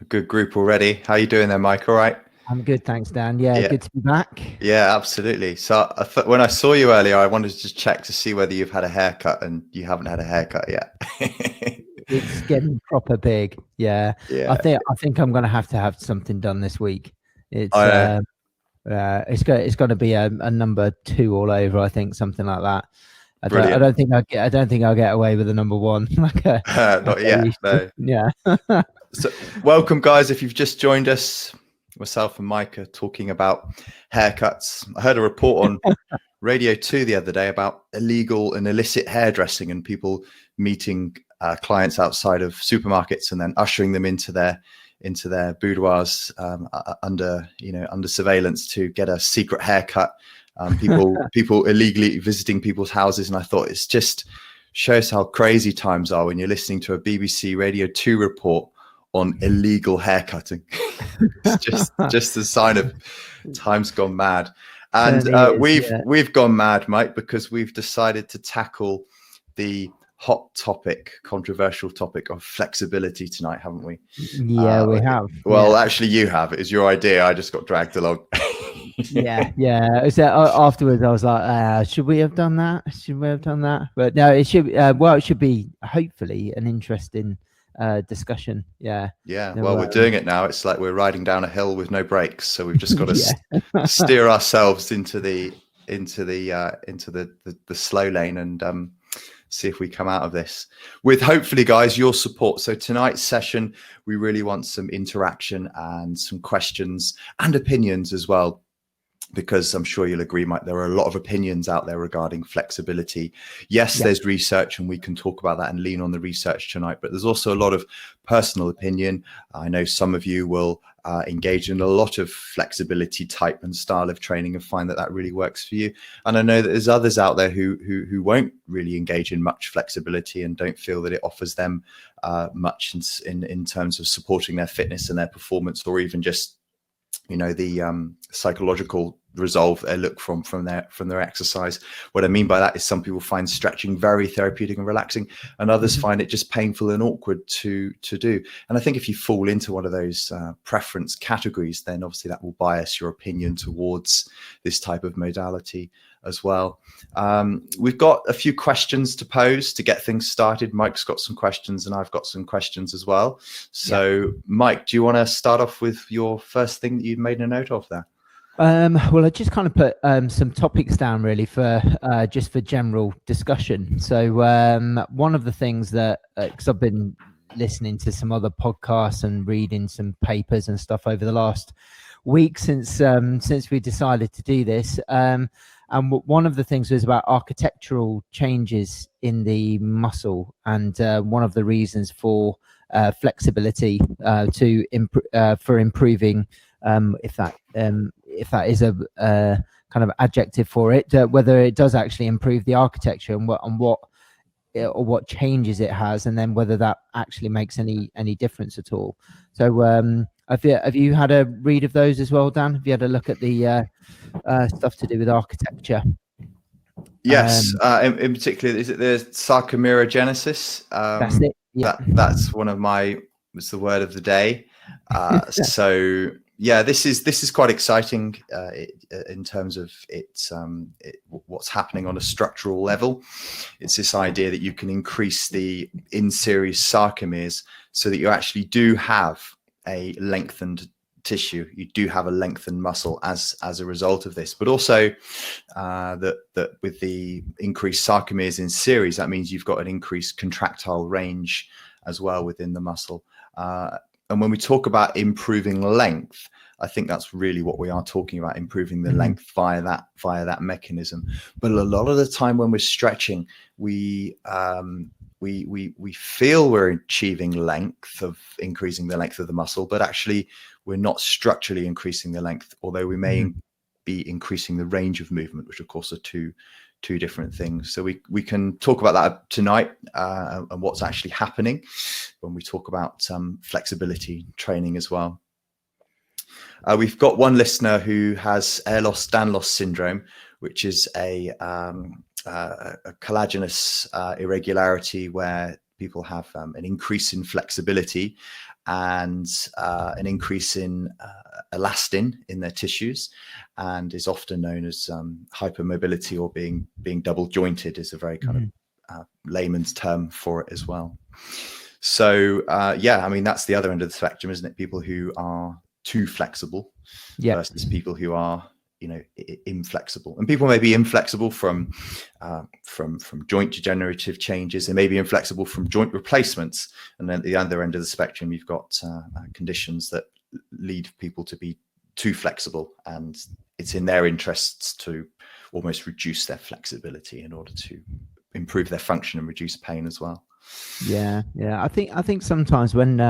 A good group already. How you doing there, Mike? All right? I'm good, thanks, Dan. Yeah, Yeah, good to be back. yeah, absolutely. So when I saw you earlier, I wanted to just check to see whether you've had a haircut, and you haven't had a haircut yet. It's getting proper big. Yeah, I Yeah, think I think I'm gonna have to have something done this week. It's I it's going to be a number 2 all over. I think something like that. I brilliant. don't think I don't think I'll get away with a number 1 like Not I yet, used to. no. Yeah. So, welcome, guys. If you've just joined us, myself and Mike are talking about haircuts. I heard a report on Radio 2 the other day about illegal and illicit hairdressing and people meeting clients outside of supermarkets and then ushering them into their boudoirs under surveillance to get a secret haircut. People illegally visiting people's houses, and I thought it's just shows how crazy times are when you're listening to a BBC Radio 2 report on illegal haircutting. It's just a sign of time's gone mad. And we've gone mad, Mike, because we've decided to tackle the hot topic, controversial topic of flexibility tonight, haven't we? Yeah, we have. Well, actually, you have. It was your idea. I just got dragged along. yeah. So afterwards, I was like, should we have done that? Should we have done that? But no, it should. It should be hopefully an interesting discussion. Yeah. Well, we're doing it now. It's like we're riding down a hill with no brakes, so we've just got to steer ourselves into the slow lane and see if we come out of this with, hopefully, guys, your support. So tonight's session, we really want some interaction and some questions and opinions as well, because I'm sure you'll agree, Mike, there are a lot of opinions out there regarding flexibility. Yes, there's research, and we can talk about that and lean on the research tonight, but there's also a lot of personal opinion. I know some of you will engage in a lot of flexibility type and style of training and find that really works for you. And I know that there's others out there who won't really engage in much flexibility and don't feel that it offers them much in terms of supporting their fitness and their performance, or even just the psychological resolve they look from their exercise. What I mean by that is some people find stretching very therapeutic and relaxing, and others find it just painful and awkward to do. And I think if you fall into one of those preference categories, then obviously that will bias your opinion towards this type of modality as well. We've got a few questions to pose to get things started. Mike's got some questions and I've got some questions as well. So Mike, do you want to start off with your first thing that you'd made a note of there? Well, I just kind of put some topics down really for just for general discussion. So one of the things that, because I've been listening to some other podcasts and reading some papers and stuff over the last week since we decided to do this, and one of the things was about architectural changes in the muscle, and one of the reasons for flexibility for improving, if that is a kind of adjective for it, whether it does actually improve the architecture and what changes it has, and then whether that actually makes any difference at all. So have you had a read of those as well, Dan? Have you had a look at the stuff to do with architecture? Yes, in particular, is it the sarcomerogenesis? That's it. Yeah. That's one of was the word of the day. So yeah, this is quite exciting in terms of what's happening on a structural level. It's this idea that you can increase the in-series sarcomeres so that you actually do have a lengthened tissue, you do have a lengthened muscle as a result of this, but also that with the increased sarcomeres in series, that means you've got an increased contractile range as well within the muscle. And when we talk about improving length, I think that's really what we are talking about, improving the length via that mechanism. But a lot of the time when we're stretching, we feel we're achieving length, of increasing the length of the muscle, but actually we're not structurally increasing the length, although we may be increasing the range of movement, which of course are two different things. So we can talk about that tonight and what's actually happening when we talk about flexibility training as well. We've got one listener who has Ehlers-Danlos syndrome, which is a collagenous irregularity where people have an increase in flexibility and an increase in elastin in their tissues, and is often known as hypermobility, or being double jointed is a very kind of layman's term for it as well. So yeah, I mean, that's the other end of the spectrum, isn't it? People who are too flexible versus people who are, you know, inflexible. And people may be inflexible from joint degenerative changes. They may be inflexible from joint replacements. And then at the other end of the spectrum, you've got conditions that lead people to be too flexible, and it's in their interests to almost reduce their flexibility in order to improve their function and reduce pain as well. Yeah. I think sometimes when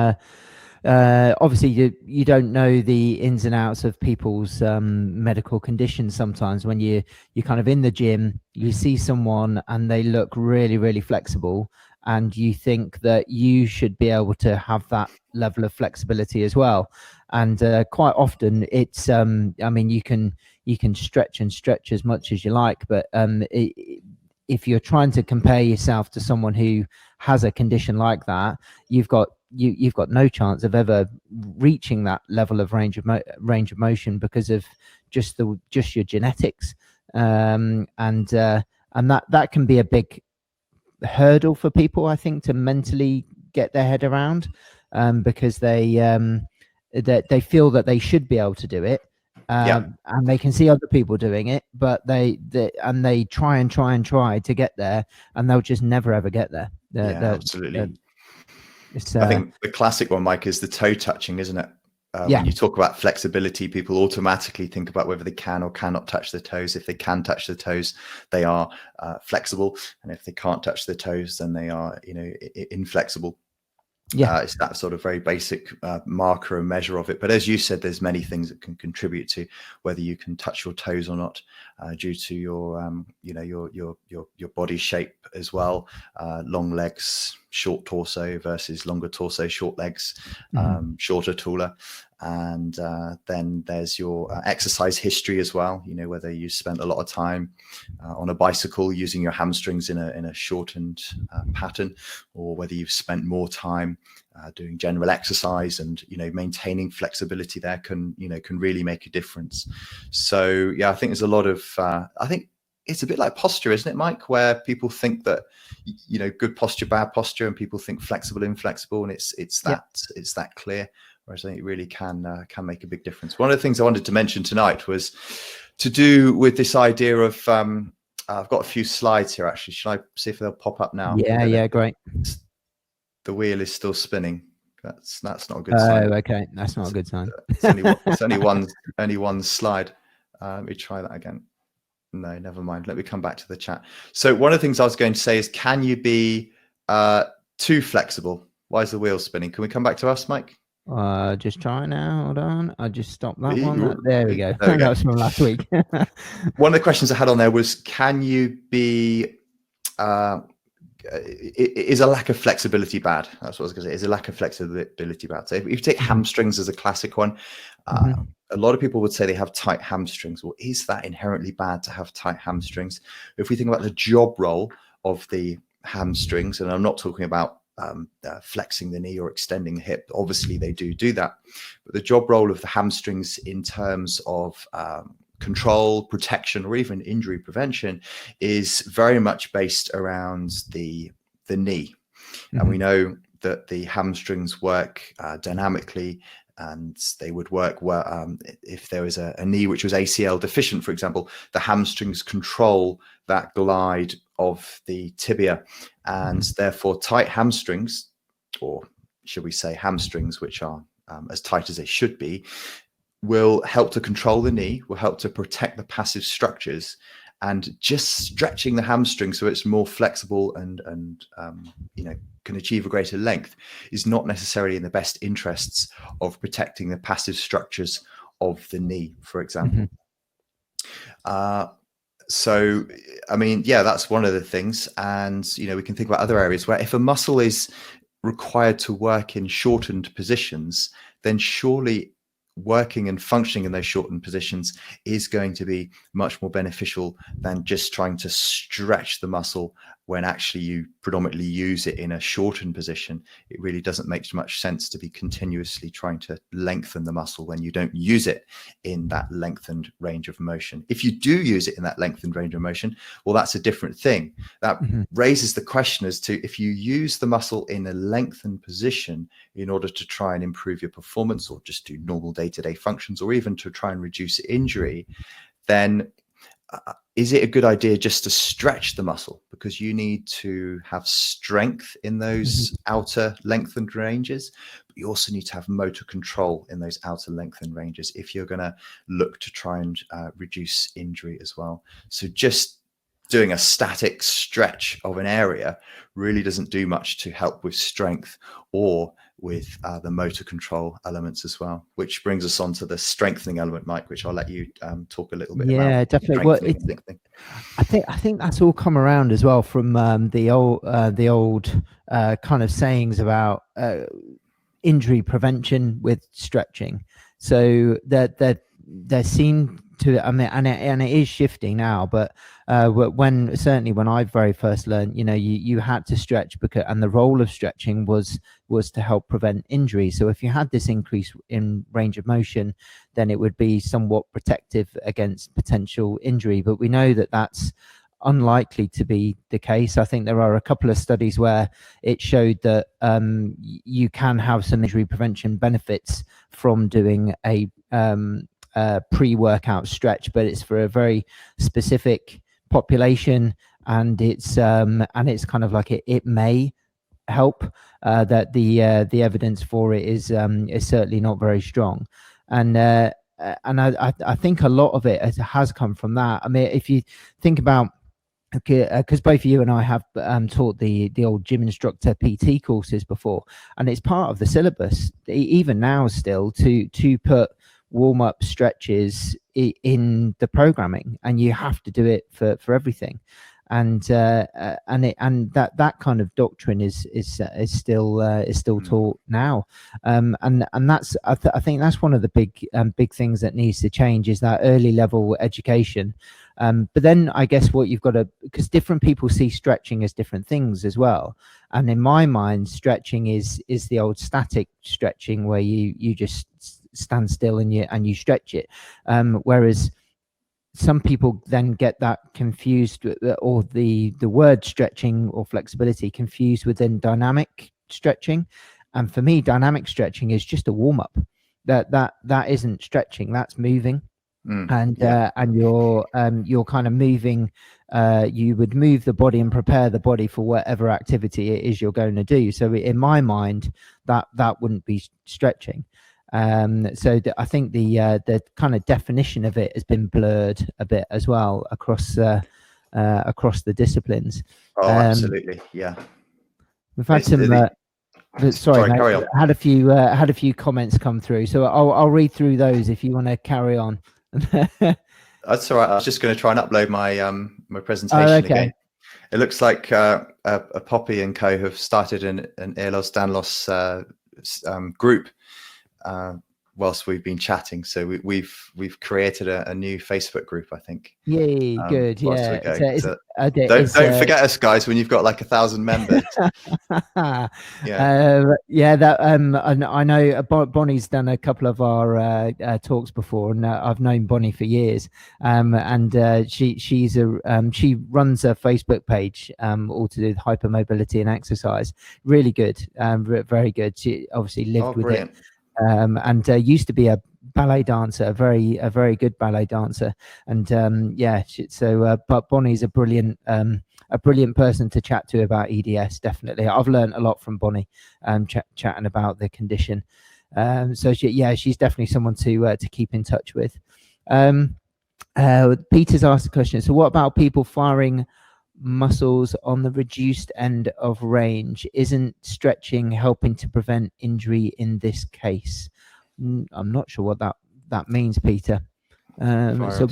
obviously you don't know the ins and outs of people's medical conditions. Sometimes when you're kind of in the gym, you see someone and they look really, really flexible, and you think that you should be able to have that level of flexibility as well. And quite often it's I mean, you can stretch as much as you like, but if you're trying to compare yourself to someone who has a condition like that, you've got no chance of ever reaching that level of range of motion because of just your genetics, and that can be a big hurdle for people, I think, to mentally get their head around, because they feel that they should be able to do it. And they can see other people doing it, but they try to get there, and they'll just never ever get there. Absolutely. I think the classic one, Mike, is the toe touching, isn't it? When you talk about flexibility, people automatically think about whether they can or cannot touch the toes. If they can touch the toes, they are flexible, and if they can't touch the toes, then they are, you know, inflexible. It's that sort of very basic marker and measure of it. But as you said, there's many things that can contribute to whether you can touch your toes or not, due to your you know, your body shape as well. Long legs, short torso versus longer torso, short legs, shorter, taller. And then there's your exercise history as well. You know, whether you spent a lot of time on a bicycle using your hamstrings in a shortened pattern, or whether you've spent more time doing general exercise, and, you know, maintaining flexibility there can really make a difference. So yeah, I think there's a lot of I think it's a bit like posture, isn't it, Mike? Where people think that, you know, good posture, bad posture, and people think flexible, inflexible, and it's that clear. Whereas I think it really can make a big difference. One of the things I wanted to mention tonight was to do with this idea of I've got a few slides here, actually. Should I see if they'll pop up now? Yeah, great. The wheel is still spinning. That's not a good sign. Oh, okay, that's not a good sign. It's only one slide. Let me try that again. No, never mind. Let me come back to the chat. So one of the things I was going to say is, can you be too flexible? Why is the wheel spinning? Can we come back to us, Mike? Just try now. Hold on. I just stopped that one. There we go. That was from last week. One of the questions I had on there was, can you be is a lack of flexibility bad? That's what I was going to say. Is a lack of flexibility bad? So if you take hamstrings as a classic one, a lot of people would say they have tight hamstrings. Well, is that inherently bad to have tight hamstrings? If we think about the job role of the hamstrings, and I'm not talking about flexing the knee or extending the hip, obviously they do that, but the job role of the hamstrings in terms of control, protection, or even injury prevention is very much based around the knee. And we know that the hamstrings work dynamically, and they would work well if there was a knee which was ACL deficient, for example. The hamstrings control that glide of the tibia, and therefore tight hamstrings, or should we say hamstrings which are as tight as they should be, will help to control the knee, will help to protect the passive structures. And just stretching the hamstring so it's more flexible and you know, can achieve a greater length is not necessarily in the best interests of protecting the passive structures of the knee, for example. So, I mean, yeah, that's one of the things. And, you know, we can think about other areas where if a muscle is required to work in shortened positions, then surely working and functioning in those shortened positions is going to be much more beneficial than just trying to stretch the muscle when actually you predominantly use it in a shortened position, it really doesn't make much sense to be continuously trying to lengthen the muscle when you don't use it in that lengthened range of motion. If you do use it in that lengthened range of motion, well, that's a different thing. That raises the question as to if you use the muscle in a lengthened position in order to try and improve your performance or just do normal day-to-day functions or even to try and reduce injury, then is it a good idea just to stretch the muscle? Because you need to have strength in those outer lengthened ranges, but you also need to have motor control in those outer lengthened ranges if you're going to look to try and reduce injury as well. So just doing a static stretch of an area really doesn't do much to help with strength or with the motor control elements as well, which brings us on to the strengthening element, Mike, which I'll let you talk a little bit about. Yeah, definitely. Well, I think that's all come around as well from the old kind of sayings about injury prevention with stretching. So that there seem to, I mean, and it is shifting now, but when I very first learned, you had to stretch because, and the role of stretching was to help prevent injury. So if you had this increase in range of motion, then it would be somewhat protective against potential injury. But we know that that's unlikely to be the case. I think there are a couple of studies where it showed that you can have some injury prevention benefits from doing a pre-workout stretch, but it's for a very specific population, and it's kind of like it may help. That the evidence for it is certainly not very strong, and I think a lot of it has come from that. I mean, if you think about, because both you and I have taught the old gym instructor PT courses before, and it's part of the syllabus even now still to put warm-up stretches in the programming, and you have to do it for everything, and that kind of doctrine is still taught now, and that's I think that's one of the big things that needs to change, is that early level education. But then I guess what you've got to, because different people see stretching as different things as well, and in my mind stretching is the old static stretching where you just stand still and you stretch it, whereas some people then get that confused, or the word stretching or flexibility confused within dynamic stretching. And for me, dynamic stretching is just a warm-up. That isn't stretching, that's moving. And you're kind of moving, you would move the body and prepare the body for whatever activity it is you're going to do. So in my mind, that wouldn't be stretching. So I think the kind of definition of it has been blurred a bit as well across the disciplines. Oh, absolutely, yeah. We've had some. Sorry, mate, carry on. Had a few comments come through, so I'll read through those if you want to carry on. That's all right. I was just going to try and upload my my presentation again. It looks like a Poppy and Co have started an Earlos Danlos group whilst we've been chatting, so we've created a new Facebook group, I think. Yay, good. Yeah, don't forget us, guys, when you've got like 1,000 members. That I know Bonnie's done a couple of our talks before, and I've known Bonnie for years, and she runs a Facebook page all to do with hypermobility and exercise. Really good, very good. She obviously lived with it. And used to be a ballet dancer, a very good ballet dancer, and but Bonnie's a brilliant person to chat to about EDS. Definitely, I've learned a lot from Bonnie, chatting about the condition. So she's definitely someone to keep in touch with. Peter's asked a question. So what about people firing muscles on the reduced end of range? Isn't stretching helping to prevent injury in this case? I'm not sure what that means, Peter. So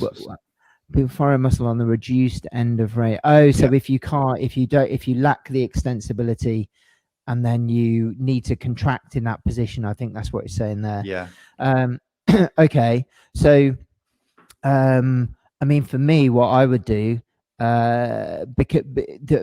people fire a muscle on the reduced end of range. So if you lack the extensibility and then you need to contract in that position, I think that's what it's saying there. Okay, so I mean, for me, what I would do because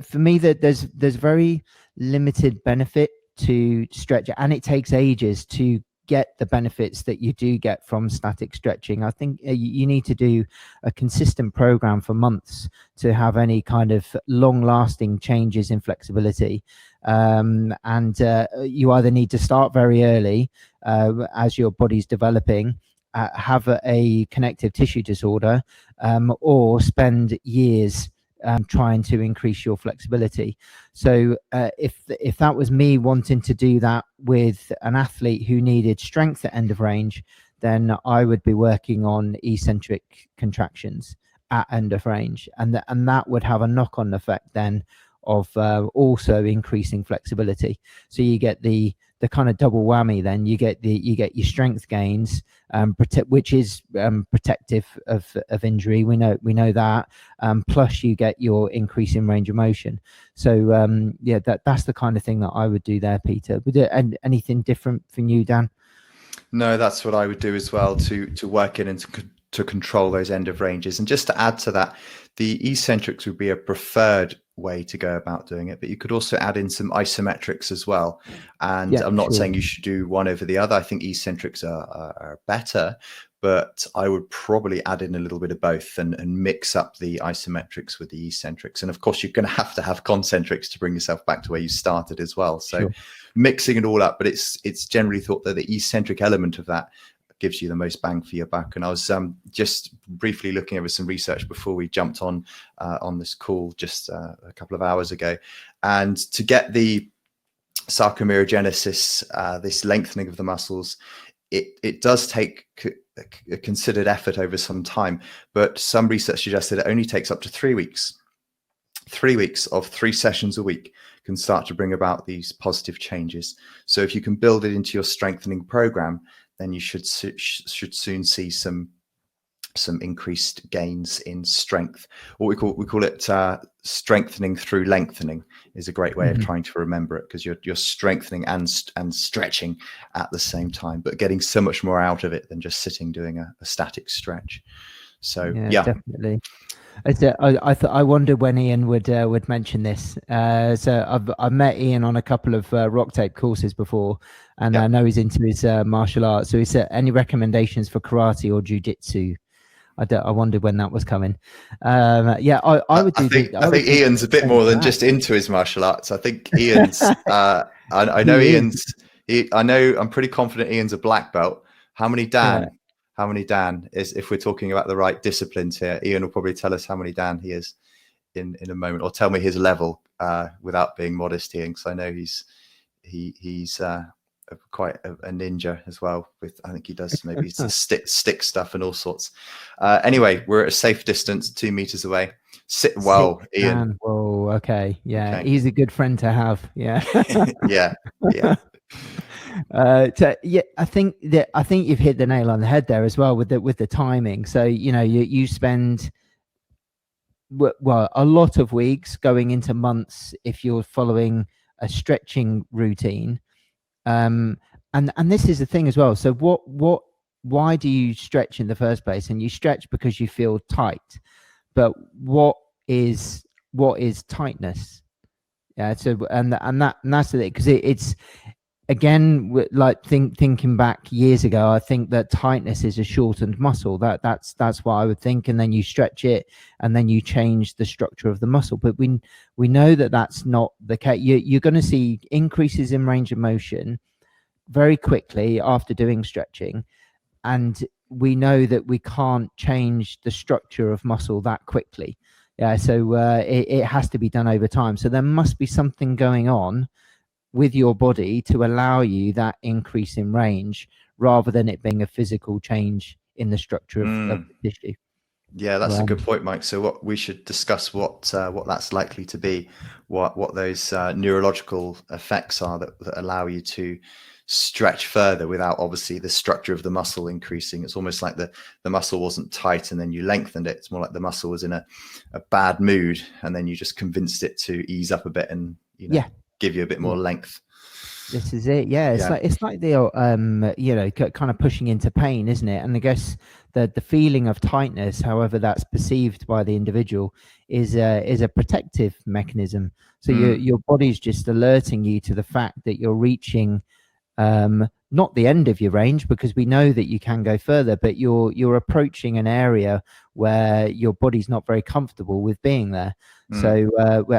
for me that there's very limited benefit to stretch, and it takes ages to get the benefits that you do get from static stretching. I think you need to do a consistent program for months to have any kind of long lasting changes in flexibility. And you either need to start very early as your body's developing, have a connective tissue disorder, or spend years trying to increase your flexibility. So if that was me wanting to do that with an athlete who needed strength at end of range, then I would be working on eccentric contractions at end of range, and that would have a knock-on effect then of also increasing flexibility. So you get the kind of double whammy. Then you get your strength gains, which is protective of injury. We know that. Plus you get your increase in range of motion. So yeah, that's the kind of thing that I would do there, Peter. Would there anything different from you, Dan? No, that's what I would do as well, to work in and to control those end of ranges. And just to add to that, the eccentrics would be a preferred way to go about doing it, but you could also add in some isometrics as well. And yeah, I'm not saying you should do one over the other. I think eccentrics are better, but I would probably add in a little bit of both and mix up the isometrics with the eccentrics. And of course, you're going to have concentrics to bring yourself back to where you started as well. So mixing it all up, but it's generally thought that the eccentric element of that gives you the most bang for your buck. And I was just briefly looking over some research before we jumped on this call just a couple of hours ago. And to get the sarcomerogenesis, this lengthening of the muscles, it does take a considered effort over some time. But some research suggested it only takes up to 3 weeks. 3 weeks of 3 sessions a week can start to bring about these positive changes. So if you can build it into your strengthening program, then you should soon see some increased gains in strength. What we call it strengthening through lengthening is a great way of trying to remember it, because you're strengthening and stretching at the same time, but getting so much more out of it than just sitting doing a static stretch. So yeah. Definitely. I wondered when Ian would mention this. So I've met Ian on a couple of rock tape courses before, and I know he's into his martial arts. So he said, any recommendations for karate or jiu-jitsu? I wondered when that was coming. Yeah, I would do. I think Ian's a bit more than just into his martial arts. I think Ian's. I know Ian's. I'm pretty confident Ian's a black belt. How many Dan? Yeah. How many Dan is, if we're talking about the right disciplines here? Ian will probably tell us how many Dan he is in a moment, or tell me his level without being modest, Ian, because I know he's quite a ninja as well. I think he does maybe stick stuff and all sorts. Anyway, we're at a safe distance, 2 meters away. Whoa, Ian. Dan. Whoa, okay, yeah, okay. He's a good friend to have. Yeah, yeah. I think you've hit the nail on the head there as well with the timing. So you spend a lot of weeks going into months if you're following a stretching routine, and this is the thing as well. So why do you stretch in the first place? And you stretch because you feel tight, but what is tightness? Yeah, so and that's the thing, because it's again, like thinking back years ago, I think that tightness is a shortened muscle. That's what I would think. And then you stretch it, and then you change the structure of the muscle. But we know that that's not the case. You're going to see increases in range of motion very quickly after doing stretching, and we know that we can't change the structure of muscle that quickly. Yeah, so it has to be done over time. So there must be something going on with your body to allow you that increase in range, rather than it being a physical change in the structure of the tissue. Yeah, that's a good point, Mike. So what we should discuss what that's likely to be, what those neurological effects are that allow you to stretch further without obviously the structure of the muscle increasing. It's almost like the muscle wasn't tight and then you lengthened it. It's more like the muscle was in a bad mood and then you just convinced it to ease up a bit and give you a bit more length. This is it. Yeah, Yeah. it's like the kind of pushing into pain, isn't it? And I guess the feeling of tightness, however that's perceived by the individual, is a protective mechanism. So your body's just alerting you to the fact that you're reaching not the end of your range, because we know that you can go further, but you're approaching an area where your body's not very comfortable with being there. So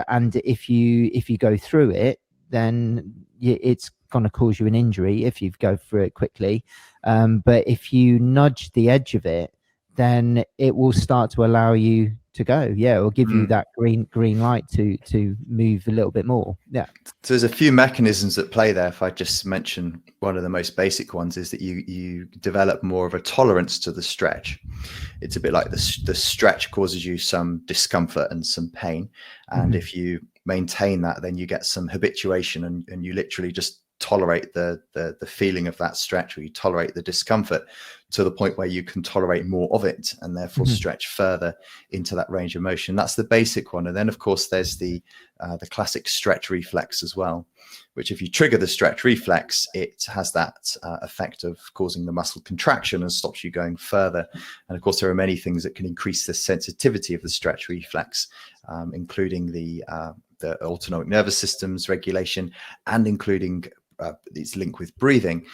and if you go through it, then it's going to cause you an injury if you go through it quickly. But if you nudge the edge of it, then it will start to allow you to go. Yeah, it will give you that green light to move a little bit more. Yeah. So there's a few mechanisms at play there. If I just mention one of the most basic ones, is that you develop more of a tolerance to the stretch. It's a bit like the stretch causes you some discomfort and some pain, and if you maintain that, then you get some habituation, and you literally just tolerate the feeling of that stretch, or you tolerate the discomfort to the point where you can tolerate more of it, and therefore stretch further into that range of motion. That's the basic one. And then of course there's the classic stretch reflex as well, which if you trigger the stretch reflex, it has that effect of causing the muscle contraction and stops you going further. And of course there are many things that can increase the sensitivity of the stretch reflex, including the autonomic nervous system's regulation, and including its link with breathing.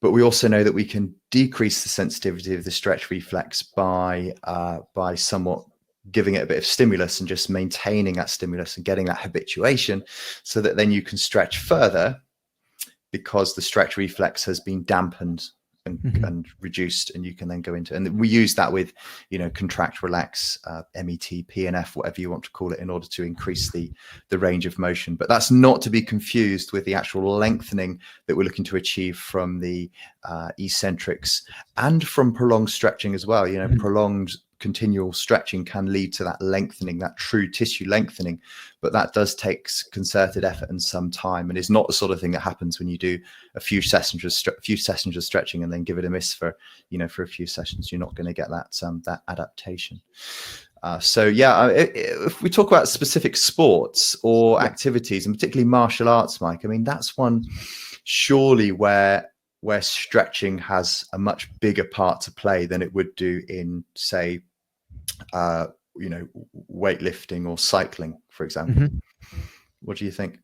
But we also know that we can decrease the sensitivity of the stretch reflex by somewhat giving it a bit of stimulus and just maintaining that stimulus and getting that habituation, so that then you can stretch further, because the stretch reflex has been dampened and reduced, and you can then go into, and we use that with, contract, relax, MET, PNF, whatever you want to call it, in order to increase the range of motion. But that's not to be confused with the actual lengthening that we're looking to achieve from the eccentrics and from prolonged stretching as well. Prolonged continual stretching can lead to that lengthening, that true tissue lengthening, but that does take concerted effort and some time, and is not the sort of thing that happens when you do a few sessions of stretching and then give it a miss for a few sessions. You're not going to get that adaptation. If we talk about specific sports or activities, and particularly martial arts, Mike, I mean, that's one surely where stretching has a much bigger part to play than it would do in, say, weightlifting or cycling, for example. What do you think?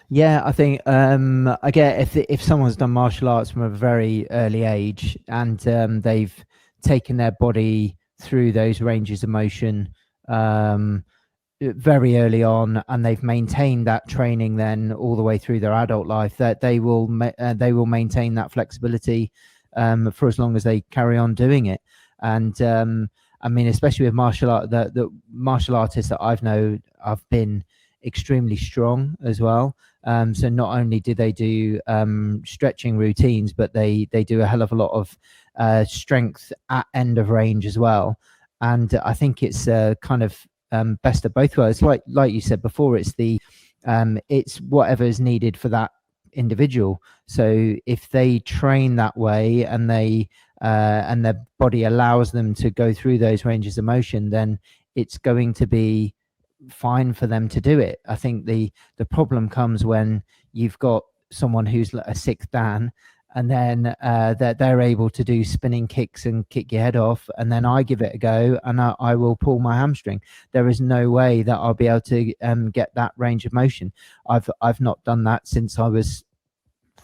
Yeah, I think I get if someone's done martial arts from a very early age, and they've taken their body through those ranges of motion very early on, and they've maintained that training then all the way through their adult life, that they will maintain that flexibility for as long as they carry on doing it. And I mean, especially with martial art, the martial artists that I've known have been extremely strong as well. So not only do they do stretching routines, but they do a hell of a lot of strength at end of range as well. And I think it's kind of best of both worlds. Like you said before, it's it's whatever is needed for that individual. So if they train that way, and and their body allows them to go through those ranges of motion, then it's going to be fine for them to do it. I think the problem comes when you've got someone who's a sixth Dan, and then they're able to do spinning kicks and kick your head off, and then I give it a go and I will pull my hamstring. There is no way that I'll be able to get that range of motion. I've not done that since I was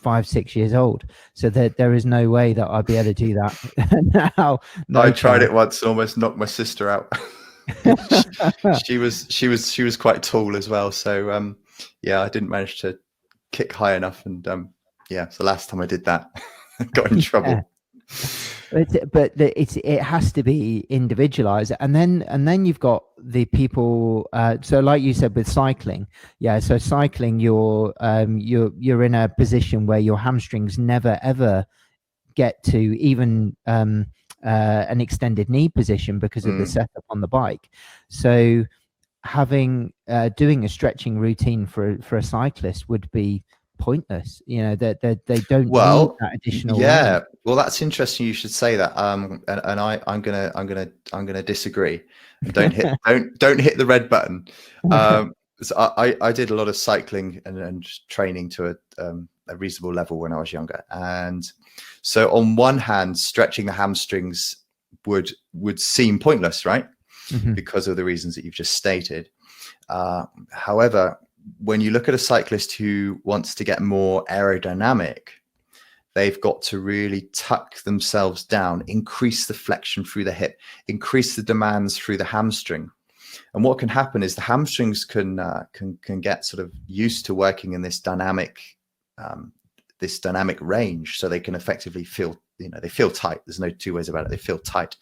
5-6 years old, so there is no way that I'd be able to do that now. I tried it once and almost knocked my sister out. she was quite tall as well, so I didn't manage to kick high enough, and so the last time I did that, I got in trouble. But it has to be individualized, and then you've got the people. So like you said with cycling, so cycling, you're in a position where your hamstrings never ever get to even an extended knee position because of the setup on the bike. So doing a stretching routine for a cyclist would be pointless. That they don't need that additional range. Well, that's interesting you should say that, and I'm gonna disagree, and don't hit the red button. So I did a lot of cycling and training to a reasonable level when I was younger. And so on one hand, stretching the hamstrings would seem pointless, right? Because of the reasons that you've just stated. However, when you look at a cyclist who wants to get more aerodynamic, they've got to really tuck themselves down, increase the flexion through the hip, increase the demands through the hamstring. And what can happen is the hamstrings can get sort of used to working in this dynamic range, so they can effectively feel, they feel tight. There's no two ways about it. They feel tight.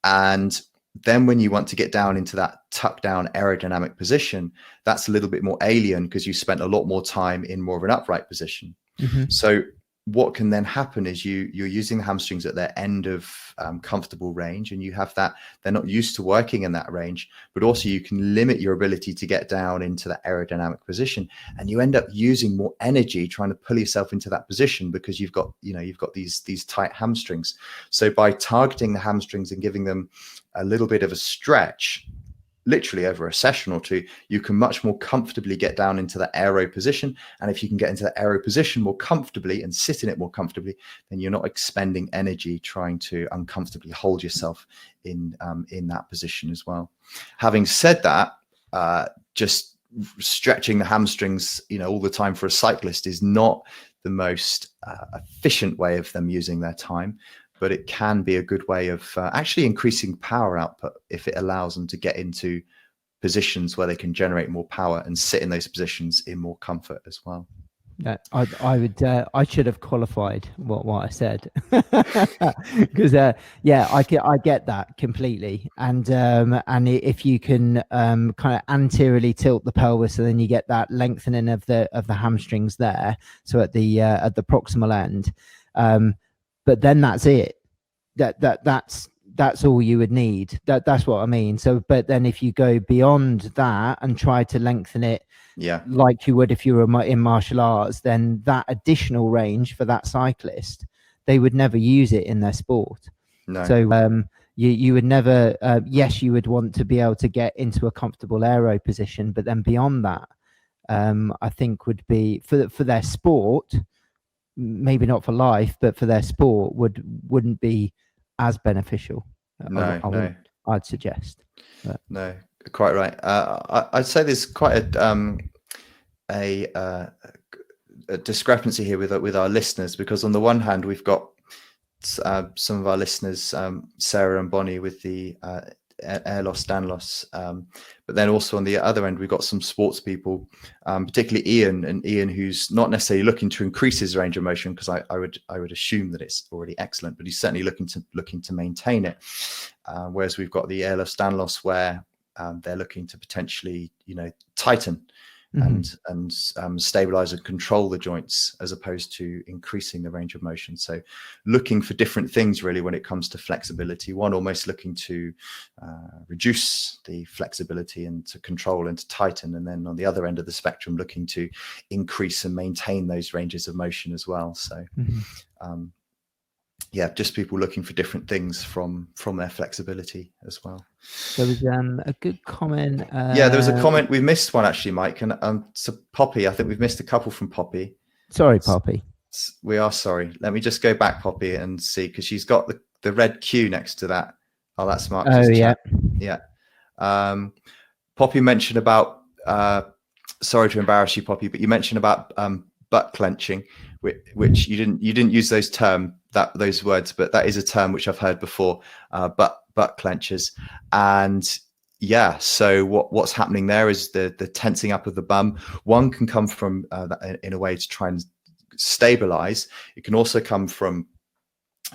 And then when you want to get down into that tuck down aerodynamic position, that's a little bit more alien because you spent a lot more time in more of an upright position. So what can then happen is you're using the hamstrings at their end of comfortable range, and you have that, they're not used to working in that range, but also you can limit your ability to get down into that aerodynamic position, and you end up using more energy trying to pull yourself into that position because you've got these tight hamstrings. So by targeting the hamstrings and giving them a little bit of a stretch, literally over a session or two, you can much more comfortably get down into the aero position. And if you can get into the aero position more comfortably and sit in it more comfortably, then you're not expending energy trying to uncomfortably hold yourself in that position as well. Having said that, just stretching the hamstrings, all the time for a cyclist is not the most efficient way of them using their time. But it can be a good way of actually increasing power output if it allows them to get into positions where they can generate more power and sit in those positions in more comfort as well. Yeah, I should have qualified what I said, because I get that completely. And if you can kind of anteriorly tilt the pelvis, and then you get that lengthening of the hamstrings there, so at the proximal end. But then that's it. That's all you would need. That's what I mean. So, but then if you go beyond that and try to lengthen it, like you would if you were in martial arts, then that additional range for that cyclist, they would never use it in their sport. No. So you would never. Yes, you would want to be able to get into a comfortable aero position, but then beyond that, I think would be for their sport. Maybe not for life, but for their sport wouldn't be as beneficial. I'd suggest. No, quite right. I'd say there's quite a discrepancy here with our listeners, because on the one hand we've got some of our listeners, Sarah and Bonnie, with the air loss, stand loss, but then also on the other end we've got some sports people, particularly Ian, who's not necessarily looking to increase his range of motion, because I would assume that it's already excellent, but he's certainly looking to maintain it, whereas we've got the air loss, stand loss, where they're looking to potentially tighten and stabilize and control the joints, as opposed to increasing the range of motion. So looking for different things really when it comes to flexibility. One almost looking to reduce the flexibility and to control and to tighten, and then on the other end of the spectrum looking to increase and maintain those ranges of motion as well. So just people looking for different things from their flexibility as well. There was a good comment. There was a comment. We missed one actually, Mike, and so Poppy, I think we've missed a couple from Poppy. Sorry, Poppy. We are sorry. Let me just go back, Poppy, and see, because she's got the red Q next to that. Oh, that's Mark. Oh, yeah. Yeah. Poppy mentioned about, sorry to embarrass you, Poppy, but you mentioned about butt clenching, which you didn't use those words, but that is a term which I've heard before, butt clenches. And so what's happening there is the tensing up of the bum. One can come from in a way to try and stabilize. It can also come from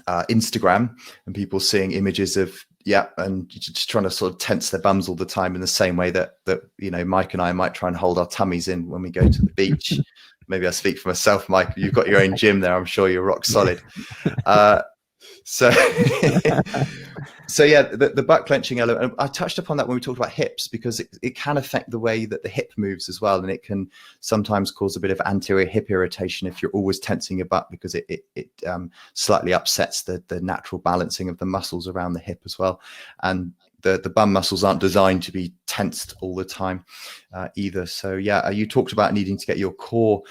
Instagram and people seeing images of and just trying to sort of tense their bums all the time, in the same way that Mike and I might try and hold our tummies in when we go to the beach. Maybe I speak for myself, Mike. You've got your own gym there. I'm sure you're rock solid. So the butt clenching element, I touched upon that when we talked about hips, because it can affect the way that the hip moves as well. And it can sometimes cause a bit of anterior hip irritation if you're always tensing your butt, because it slightly upsets the natural balancing of the muscles around the hip as well. And the bum muscles aren't designed to be tensed all the time either. So you talked about needing to get your core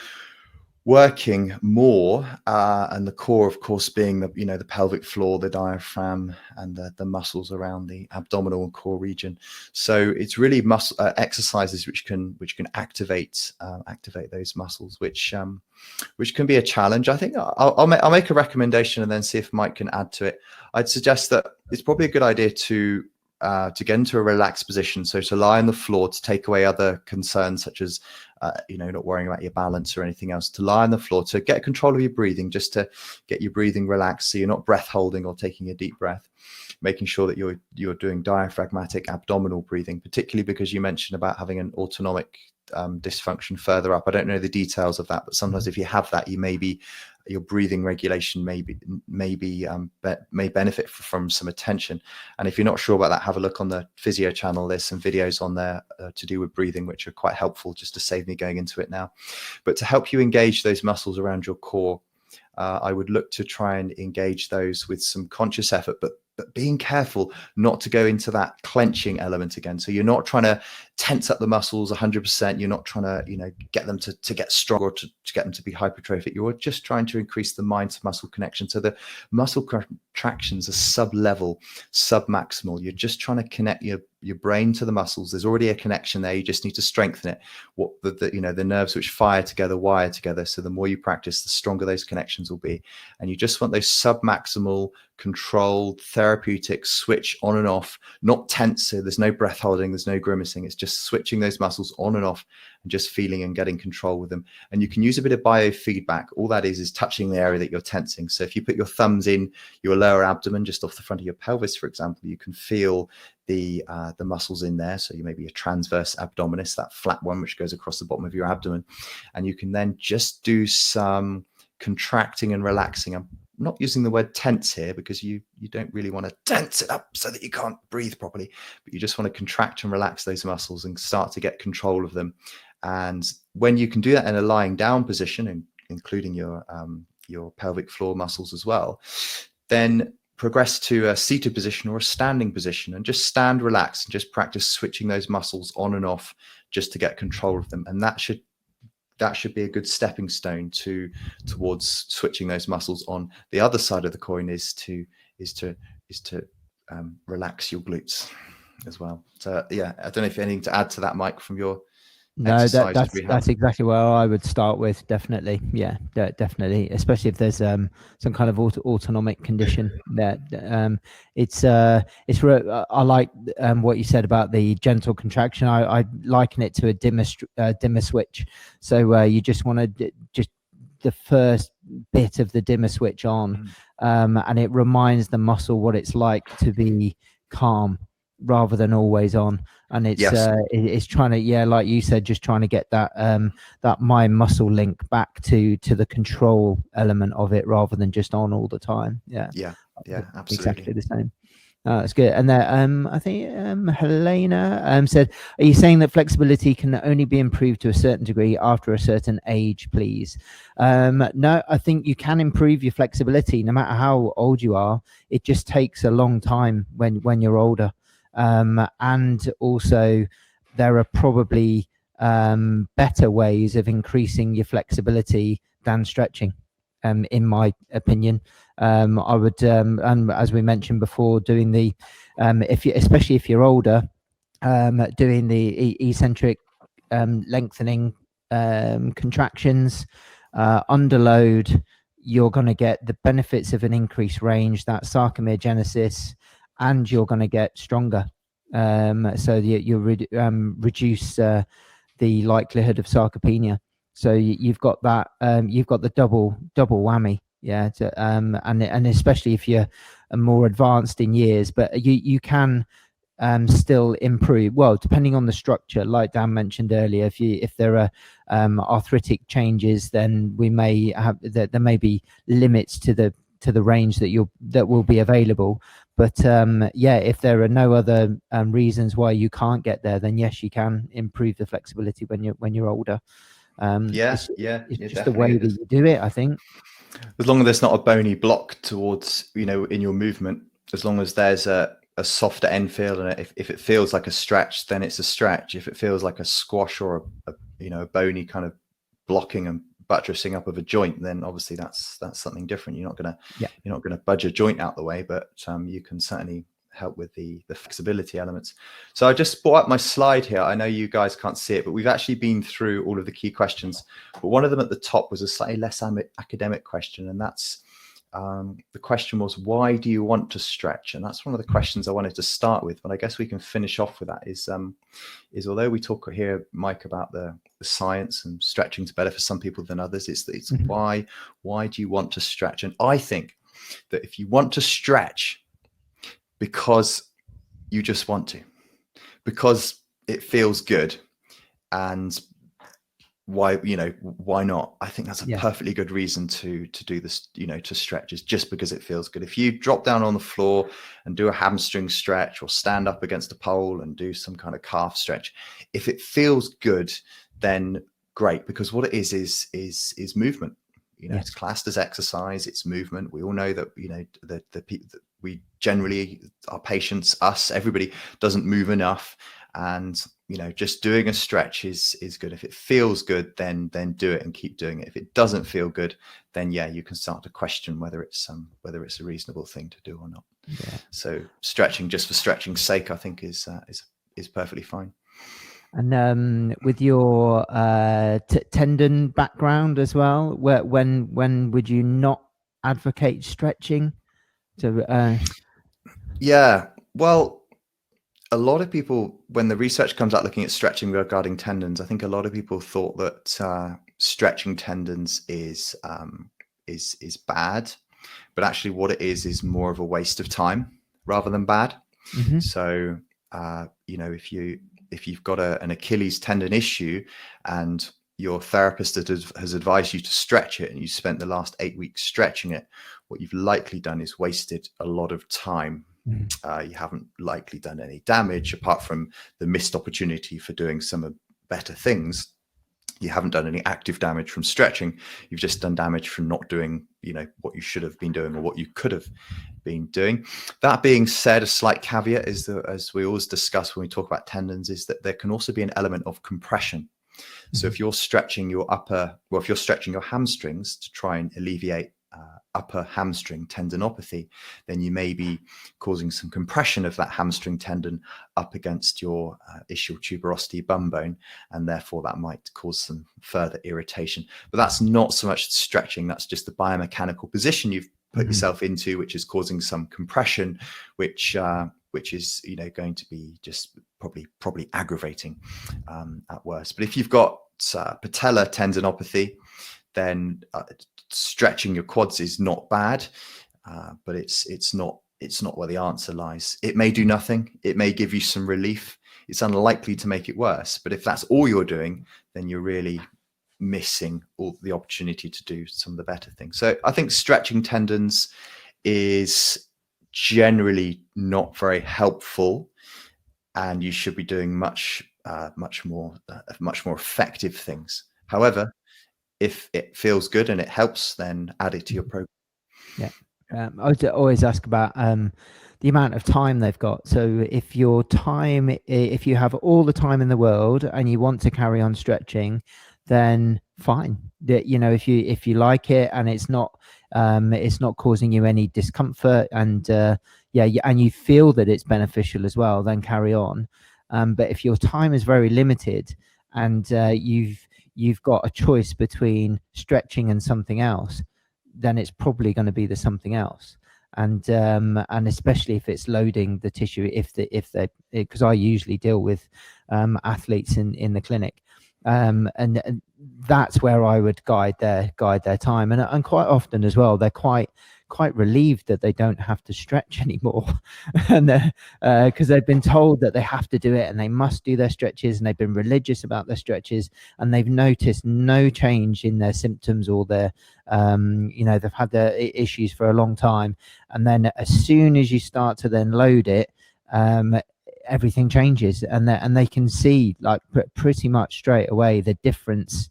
working more, and the core, of course, being the pelvic floor, the diaphragm, and the muscles around the abdominal and core region. So it's really muscle exercises which can activate those muscles, which can be a challenge. I think I'll make a recommendation and then see if Mike can add to it. I'd suggest that it's probably a good idea to get into a relaxed position. So to lie on the floor, to take away other concerns such as, not worrying about your balance or anything else, to lie on the floor, to get control of your breathing, just to get your breathing relaxed. So you're not breath holding or taking a deep breath, making sure that you're doing diaphragmatic abdominal breathing, particularly because you mentioned about having an autonomic dysfunction further up. I don't know the details of that, but sometimes if you have that, your breathing regulation may benefit from some attention. And if you're not sure about that, have a look on the physio channel. There's some videos on there to do with breathing, which are quite helpful, just to save me going into it now. But to help you engage those muscles around your core, I would look to try and engage those with some conscious effort, but being careful not to go into that clenching element again. So you're not trying to tense up the muscles 100%. You're not trying to, get them to get strong, or to get them to be hypertrophic. You're just trying to increase the mind to muscle connection. So the muscle contractions are sub-level, sub-maximal. You're just trying to connect your brain to the muscles. There's already a connection there. You just need to strengthen it. What the nerves which fire together wire together. So the more you practice, the stronger those connections will be. And you just want those sub-maximal, controlled, therapeutic switch on and off, not tense. So there's no breath holding, there's no grimacing. It's just switching those muscles on and off and just feeling and getting control with them. And you can use a bit of biofeedback. All that is touching the area that you're tensing. So if you put your thumbs in your lower abdomen, just off the front of your pelvis, for example, you can feel the muscles in there. So you maybe a transverse abdominis, that flat one which goes across the bottom of your abdomen, and you can then just do some contracting and relaxing. I'm not using the word tense here because you don't really want to tense it up so that you can't breathe properly, but you just want to contract and relax those muscles and start to get control of them. And when you can do that in a lying down position, including your pelvic floor muscles as well, then progress to a seated position or a standing position and just stand relaxed and just practice switching those muscles on and off just to get control of them. And that should be a good stepping stone towards switching those muscles on. The other side of the coin is to relax your glutes as well. So yeah, I don't know if you have anything to add to that, Mike, from your that's exactly where I would start with. Definitely. Yeah, definitely. Especially if there's some kind of autonomic condition that it's I like what you said about the gentle contraction. I liken it to a dimmer switch. So you just want to just the first bit of the dimmer switch on, and it reminds the muscle what it's like to be calm rather than always on. And it's trying to, like you said, just trying to get that that mind muscle link back to the control element of it rather than just on all the time. Yeah, absolutely, exactly the same. That's good. And then I think Helena said, are you saying that flexibility can only be improved to a certain degree after a certain age, please? No, I think you can improve your flexibility no matter how old you are. It just takes a long time when you're older. And also there are probably better ways of increasing your flexibility than stretching, in my opinion. I would, as we mentioned before, doing the especially if you're older, doing the eccentric lengthening contractions under load, you're going to get the benefits of an increased range, that sarcomerogenesis, and you're going to get stronger. So you reduce the likelihood of sarcopenia. So you've got that. You've got the double whammy. Yeah, and especially if you're more advanced in years, but you can still improve. Well, depending on the structure, like Dan mentioned earlier, if there are arthritic changes, then we may have there may be limits to the range that will be available. But if there are no other reasons why you can't get there, then yes, you can improve the flexibility when you're older. It's just the way that you do it, I think. As long as there's not a bony block towards, in your movement, as long as there's a softer end feel, and if it feels like a stretch, then it's a stretch. If it feels like a squash or a bony kind of blocking and buttressing up of a joint, then obviously that's something different. You're not gonna budge a joint out the way, but you can certainly help with the flexibility elements. So I just brought up my slide here. I know you guys can't see it, but we've actually been through all of the key questions. But one of them at the top was a slightly less academic question, and that's the question was, why do you want to stretch? And that's one of the questions I wanted to start with, but I guess we can finish off with that is although we talk here, Mike, about the science and stretching is better for some people than others, it's why do you want to stretch? And I think that if you want to stretch because you just want to, because it feels good, and why not? I think that's a perfectly good reason to do this, to stretch, is just because it feels good. If you drop down on the floor and do a hamstring stretch, or stand up against a pole and do some kind of calf stretch, if it feels good, then great, because what it is movement. It's classed as exercise, it's movement. We all know that, the people that we generally, our patients, us, everybody doesn't move enough. And just doing a stretch is good. If it feels good, then do it and keep doing it. If it doesn't feel good, then you can start to question whether it's a reasonable thing to do or not. So stretching just for stretching's sake, I think is perfectly fine. And with your tendon background as well, when would you not advocate stretching? Well, a lot of people, when the research comes out looking at stretching regarding tendons, I think a lot of people thought that stretching tendons is bad, but actually what it is more of a waste of time rather than bad. So if you've got an Achilles tendon issue and your therapist has advised you to stretch it, and you spent the last 8 weeks stretching it, what you've likely done is wasted a lot of time. You haven't likely done any damage apart from the missed opportunity for doing some better things. You haven't done any active damage from stretching. You've just done damage from not doing, what you should have been doing or what you could have been doing. That being said, a slight caveat is that, as we always discuss when we talk about tendons, is that there can also be an element of compression. So if you're stretching your hamstrings to try and alleviate upper hamstring tendinopathy, then you may be causing some compression of that hamstring tendon up against your ischial tuberosity bum bone, and therefore that might cause some further irritation. But that's not so much stretching, that's just the biomechanical position you've put yourself into, which is causing some compression, which is going to be just probably aggravating at worst. But if you've got patellar tendinopathy, then stretching your quads is not bad, but it's not where the answer lies. It may do nothing. It may give you some relief. It's unlikely to make it worse. But if that's all you're doing, then you're really missing all the opportunity to do some of the better things. So I think stretching tendons is generally not very helpful, and you should be doing much more effective things. However, if it feels good and it helps, then add it to your program. I would always ask about the amount of time they've got. So if you have all the time in the world and you want to carry on stretching, then fine. If you like it and it's not causing you any discomfort, and and you feel that it's beneficial as well, then carry on. But if your time is very limited and you've got a choice between stretching and something else, then it's probably going to be the something else. And especially if it's loading the tissue, because I usually deal with athletes in the clinic, and that's where I would guide their time, and quite often as well, they're quite relieved that they don't have to stretch anymore, and because they've been told that they have to do it and they must do their stretches, and they've been religious about their stretches, and they've noticed no change in their symptoms or their they've had their issues for a long time, and then as soon as you start to then load it, everything changes, and they can see like pretty much straight away the difference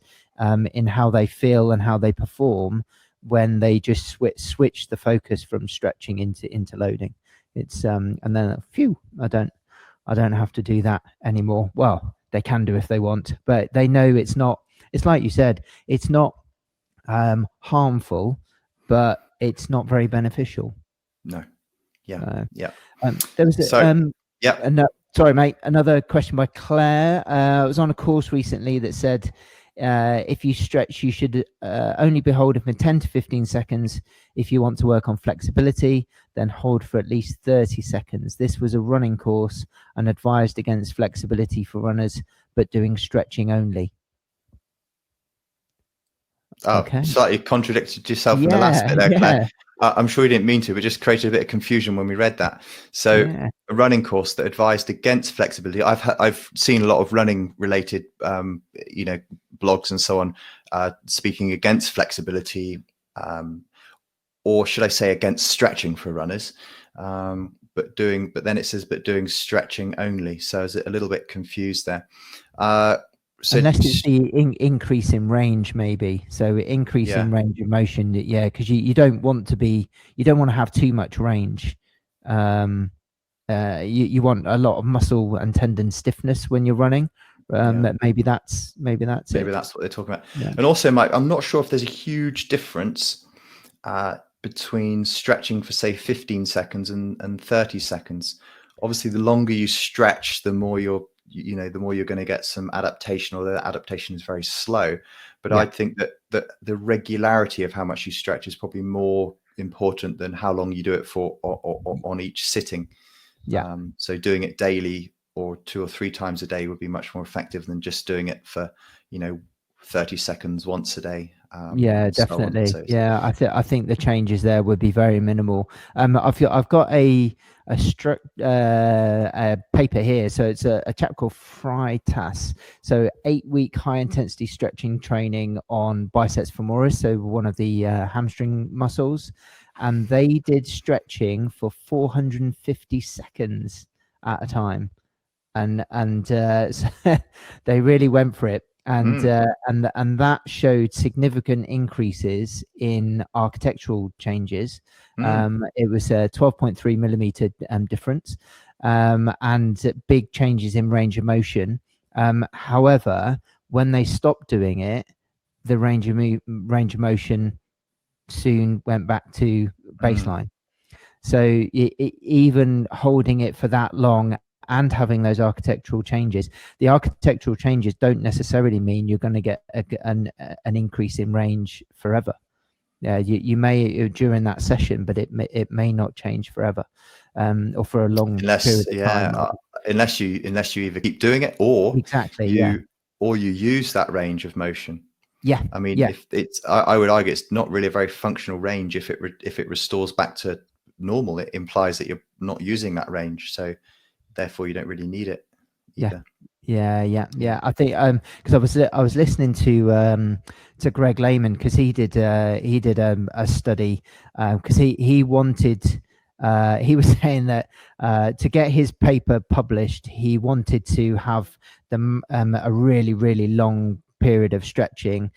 in how they feel and how they perform when they just switch the focus from stretching into loading. It's and then I don't have to do that anymore. Well, they can do if they want, but they know it's not. It's like you said, it's not harmful, but it's not very beneficial. No. Yeah. Yeah. There was yeah. sorry, mate. Another question by Claire. I was on a course recently that said if you stretch, you should only be holding for 10 to 15 seconds. If you want to work on flexibility, then hold for at least 30 seconds. This was a running course and advised against flexibility for runners, but doing stretching only. Oh, okay. Slightly contradicted yourself in the last bit there, Claire. Yeah. I'm sure you didn't mean to, but just created a bit of confusion when we read that. So a running course that advised against flexibility. I've seen a lot of running related, blogs and so on, speaking against flexibility, or should I say against stretching for runners. But then it says, but doing stretching only. So is it a little bit confused there? So unless it's the increase in range, maybe. So increase in range of motion, because you don't want to have too much range. You want a lot of muscle and tendon stiffness when you're running. Maybe that's it. That's what they're talking about. And also, Mike, I'm not sure if there's a huge difference between stretching for say 15 seconds and 30 seconds. Obviously, the longer you stretch, the more you're going to get some adaptation, although that adaptation is very slow. But I think that the regularity of how much you stretch is probably more important than how long you do it for or on each sitting. So doing it daily or 2 or 3 times a day would be much more effective than just doing it for 30 seconds once a day. Definitely. I think the changes there would be very minimal. I've got a paper here. So it's a chap called Freitas. So 8-week high intensity stretching training on biceps femoris, so one of the hamstring muscles, and they did stretching for 450 seconds at a time, and so they really went for it. And that showed significant increases in architectural changes. It was a 12.3 millimeter difference, and big changes in range of motion. However, when they stopped doing it, the range of motion soon went back to baseline. So even holding it for that long and having those architectural changes, the architectural changes don't necessarily mean you're going to get an increase in range forever. You may during that session, but it may not change forever, or for a long period of time. Unless you either keep doing it or you use that range of motion. I mean, if it's, I would argue it's not really a very functional range. If it restores back to normal, it implies that you're not using that range. So therefore you don't really need it either. I think because I was listening to Greg Lehman, because he did a study, because he wanted he was saying that to get his paper published, he wanted to have a really, really long period of stretching,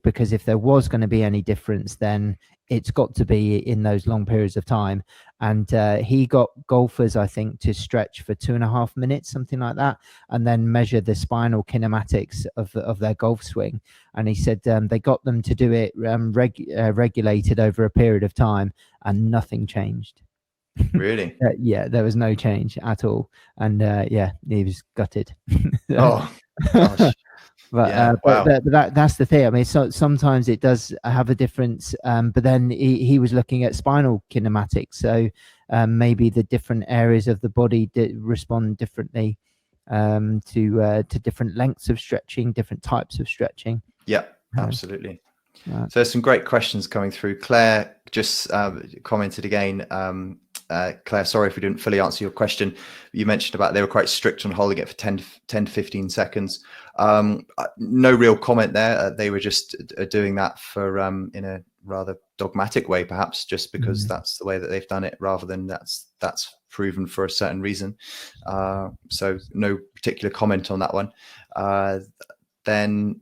because if there was going to be any difference, then it's got to be in those long periods of time. And he got golfers, I think, to stretch for 2.5 minutes, something like that, and then measure the spinal kinematics of their golf swing. And he said they got them to do it regulated over a period of time, and nothing changed. Really? There was no change at all. And he was gutted. Oh gosh. But that's the thing. I mean, sometimes it does have a difference, but then he was looking at spinal kinematics, so maybe the different areas of the body respond differently to different lengths of stretching, different types of stretching. Yeah, absolutely. So there's some great questions coming through. Claire just commented again. Claire, sorry if we didn't fully answer your question. You mentioned about they were quite strict on holding it for 10 to 15 seconds. No real comment there. They were just doing that for in a rather dogmatic way, perhaps, just because that's the way that they've done it, rather than that's proven for a certain reason. So no particular comment on that one. Then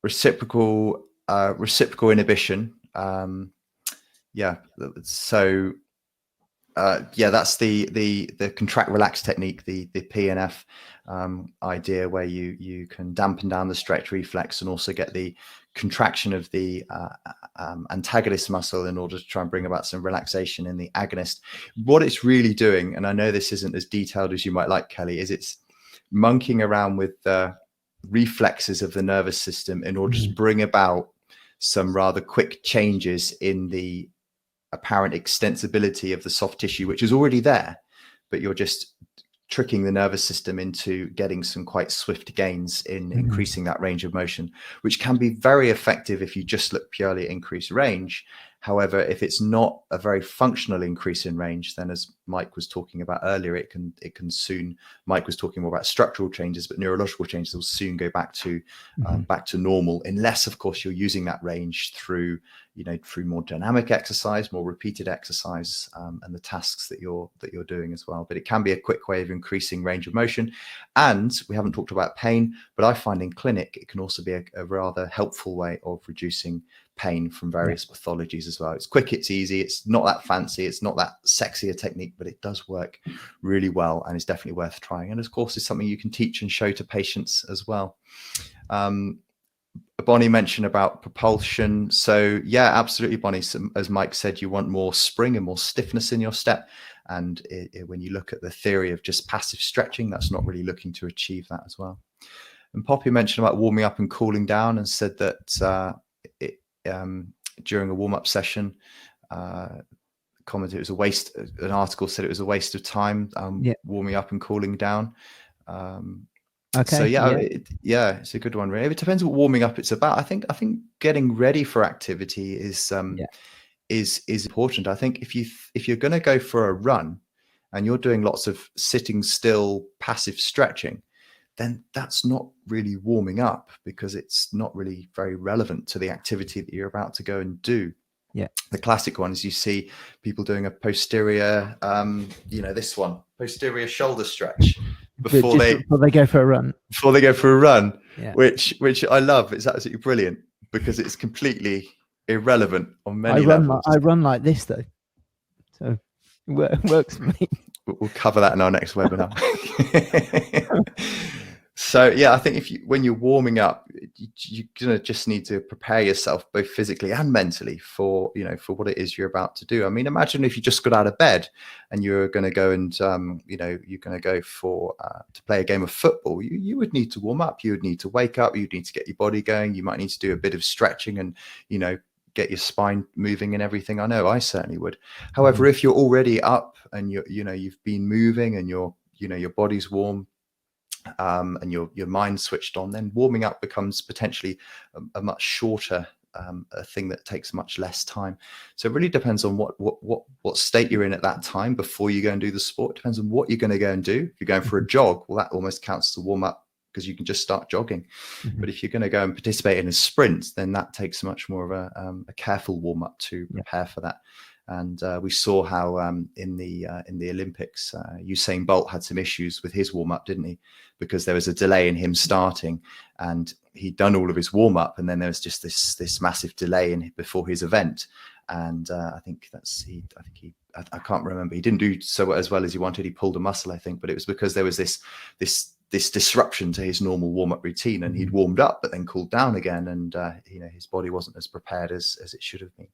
reciprocal inhibition. So Yeah, that's the contract relax technique, the PNF idea, where you can dampen down the stretch reflex and also get the contraction of the antagonist muscle in order to try and bring about some relaxation in the agonist. What it's really doing, and I know this isn't as detailed as you might like, Kelly, is it's monkeying around with the reflexes of the nervous system in order to bring about some rather quick changes in the apparent extensibility of the soft tissue, which is already there, but you're just tricking the nervous system into getting some quite swift gains in increasing that range of motion, which can be very effective if you just look purely at increased range. However, if it's not a very functional increase in range, then as Mike was talking about earlier, it can soon, Mike was talking more about structural changes, but neurological changes will soon go back to normal, unless of course you're using that range through more dynamic exercise, more repeated exercise, and the tasks that you're doing as well. But it can be a quick way of increasing range of motion. And we haven't talked about pain, but I find in clinic it can also be a rather helpful way of reducing pain from various pathologies as well. It's quick, it's easy, it's not that fancy, it's not that sexy a technique, but it does work really well and is definitely worth trying. And of course, it's something you can teach and show to patients as well. Bonnie mentioned about propulsion. So yeah, absolutely, Bonnie. So, as Mike said, you want more spring and more stiffness in your step. And when you look at the theory of just passive stretching, that's not really looking to achieve that as well. And Poppy mentioned about warming up and cooling down, and said that during a warm-up session, commented it was a waste. An article said it was a waste of time warming up and cooling down. Okay. So it's a good one. Really, it depends what warming up it's about. I think getting ready for activity is important. I think if you're going to go for a run and you're doing lots of sitting still, passive stretching, then that's not really warming up, because it's not really very relevant to the activity that you're about to go and do. Yeah. The classic one is you see people doing a posterior, this one, posterior shoulder stretch before they go for a run. Which I love. It's absolutely brilliant because it's completely irrelevant on many levels. I run like this though, so it works for me. We'll cover that in our next webinar. So yeah, I think when you're warming up, you're gonna just need to prepare yourself both physically and mentally for what it is you're about to do. I mean, imagine if you just got out of bed and you're going to go and you're going to go to play a game of football. You would need to warm up. You would need to wake up. You'd need to get your body going. You might need to do a bit of stretching and get your spine moving and everything. I know I certainly would. However, if you're already up and you've been moving and your body's warm, and your mind switched on, then warming up becomes potentially a much shorter a thing that takes much less time. So it really depends on what state you're in at that time before you go and do the sport. It depends on what you're going to go and do. If you're going for a jog, well, that almost counts to warm up because you can just start jogging. But if you're going to go and participate in a sprint, then that takes much more of a careful warm up to prepare for that. And we saw how in the Olympics, Usain Bolt had some issues with his warm up, didn't he? Because there was a delay in him starting, and he'd done all of his warm up, and then there was just this massive delay before his event. And I can't remember. He didn't do so as well as he wanted. He pulled a muscle, I think, but it was because there was this disruption to his normal warm up routine, and he'd warmed up but then cooled down again, and his body wasn't as prepared as it should have been.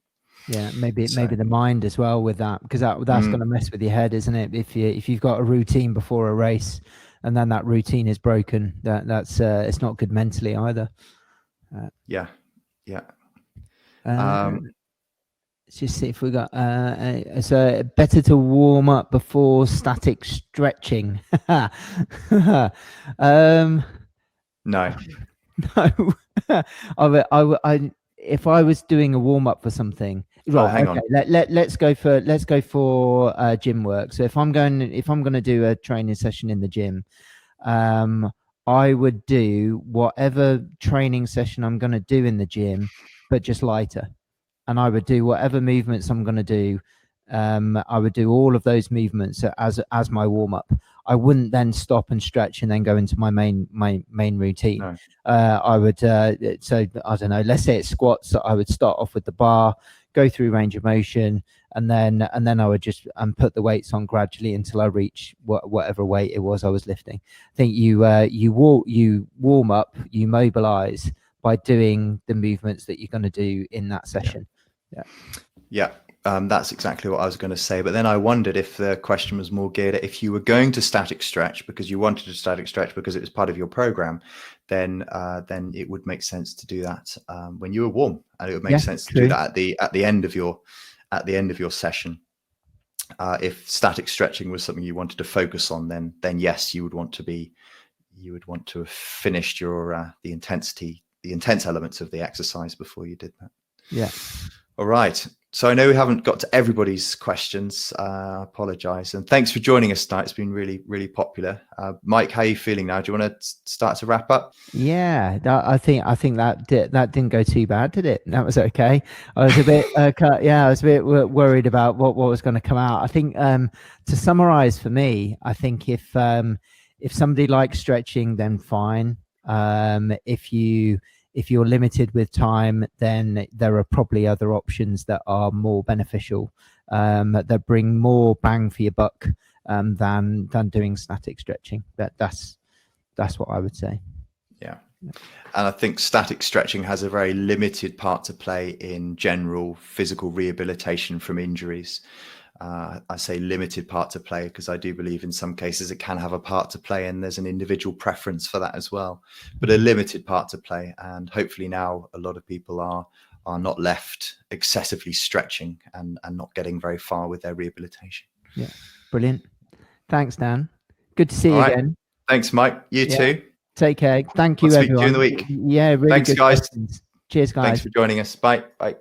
Yeah, maybe the mind as well with that, because that's going to mess with your head, isn't it? If you've got a routine before a race and then that routine is broken, that's it's not good mentally either. Yeah. Let's just see if we got so better to warm up before static stretching. No. If I was doing a warm up for something, right? Hang on. Let's go for gym work. So if I'm going to do a training session in the gym, I would do whatever training session I'm going to do in the gym, but just lighter. And I would do whatever movements I'm going to do. I would do all of those movements as my warm up. I wouldn't then stop and stretch and then go into my main routine. No. I would so I don't know. Let's say it's squats. So I would start off with the bar, go through range of motion, and then I would just put the weights on gradually until I reach whatever weight it was I was lifting. I think you warm up, you mobilize by doing the movements that you're going to do in that session. Yeah. That's exactly what I was going to say. But then I wondered if the question was more geared at if you were going to static stretch because you wanted to static stretch because it was part of your program, then it would make sense to do that when you were warm, and it would make sense to do that at the end of your session. If static stretching was something you wanted to focus on, then yes, you would want to have finished your the intense elements of the exercise before you did that. Yeah. All right. So I know we haven't got to everybody's questions. I apologize. And thanks for joining us tonight. It's been really, really popular. Mike, how are you feeling now? Do you want to start to wrap up? Yeah, I think that didn't go too bad, did it? That was okay. I was a bit, I was a bit worried about what was going to come out. I think to summarize for me, I think if somebody likes stretching, then fine. If you're limited with time, then there are probably other options that are more beneficial, that bring more bang for your buck than doing static stretching. That's what I would say. Yeah. And I think static stretching has a very limited part to play in general physical rehabilitation from injuries. I say limited part to play because I do believe in some cases it can have a part to play, and there's an individual preference for that as well, but a limited part to play. And hopefully now a lot of people are not left excessively stretching and not getting very far with their rehabilitation. Yeah, brilliant. Thanks, Dan. Good to see you again. Thanks, Mike. You too. Take care. Thank you, I'll everyone. Speak to you in the week. Yeah, really Thanks, good guys. questions. Cheers, guys. Thanks for joining us. Bye. Bye.